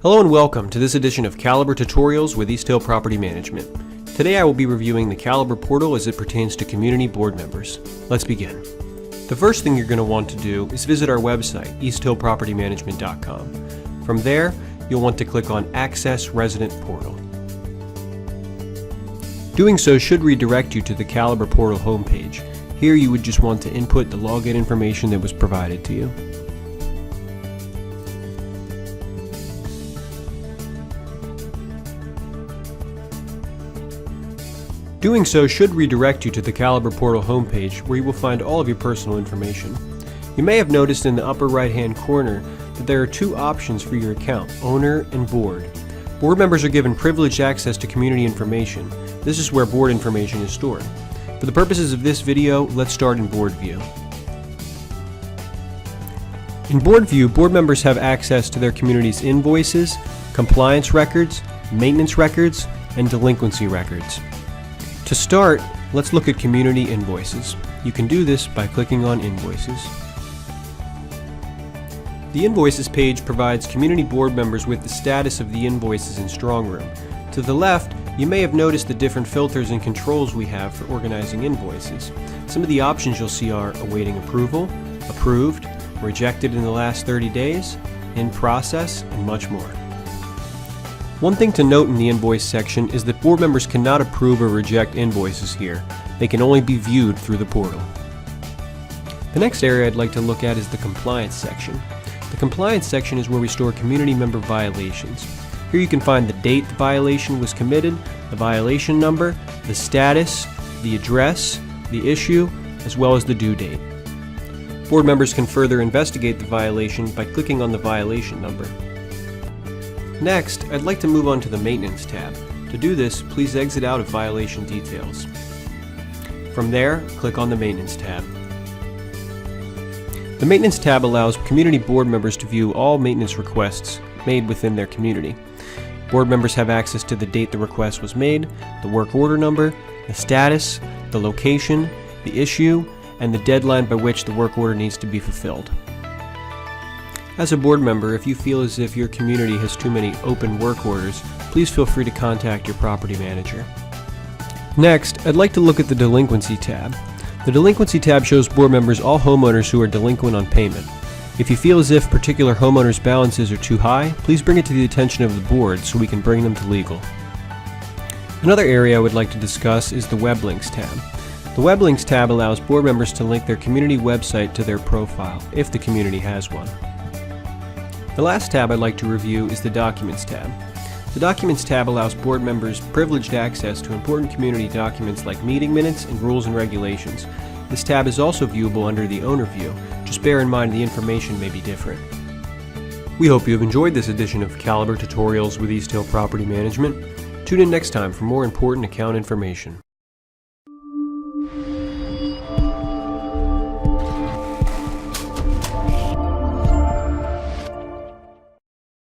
Hello and welcome to this edition of Caliber Tutorials with East Hill Property Management. Today I will be reviewing the Caliber portal as it pertains to community board members. Let's begin. The first thing you're going to want to do is visit our website, easthillpropertymanagement.com. From there, you'll want to click on Access Resident Portal. Doing so should redirect you to the Caliber portal homepage. Here you would just want to input the login information that was provided to you. Doing so should redirect you to the Caliber portal homepage where you will find all of your personal information. You may have noticed in the upper right hand corner that there are two options for your account, Owner and Board. Board members are given privileged access to community information. This is where board information is stored. For the purposes of this video, let's start in Board View. In Board View, board members have access to their community's invoices, compliance records, maintenance records, and delinquency records. To start, let's look at community invoices. You can do this by clicking on Invoices. The Invoices page provides community board members with the status of the invoices in Strongroom. To the left, you may have noticed the different filters and controls we have for organizing invoices. Some of the options you'll see are awaiting approval, approved, rejected in the last 30 days, in process, and much more. One thing to note in the invoice section is that board members cannot approve or reject invoices here. They can only be viewed through the portal. The next area I'd like to look at is the compliance section. The compliance section is where we store community member violations. Here you can find the date the violation was committed, the violation number, the status, the address, the issue, as well as the due date. Board members can further investigate the violation by clicking on the violation number. Next, I'd like to move on to the Maintenance tab. To do this, please exit out of Violation Details. From there, click on the Maintenance tab. The Maintenance tab allows community board members to view all maintenance requests made within their community. Board members have access to the date the request was made, the work order number, the status, the location, the issue, and the deadline by which the work order needs to be fulfilled. As a board member, if you feel as if your community has too many open work orders, please feel free to contact your property manager. Next, I'd like to look at the Delinquency tab. The Delinquency tab shows board members all homeowners who are delinquent on payment. If you feel as if particular homeowners' balances are too high, please bring it to the attention of the board so we can bring them to legal. Another area I would like to discuss is the Web Links tab. The Web Links tab allows board members to link their community website to their profile, if the community has one. The last tab I'd like to review is the Documents tab. The Documents tab allows board members privileged access to important community documents like meeting minutes and rules and regulations. This tab is also viewable under the Owner view. Just bear in mind the information may be different. We hope you have enjoyed this edition of Caliber Tutorials with East Hill Property Management. Tune in next time for more important account information.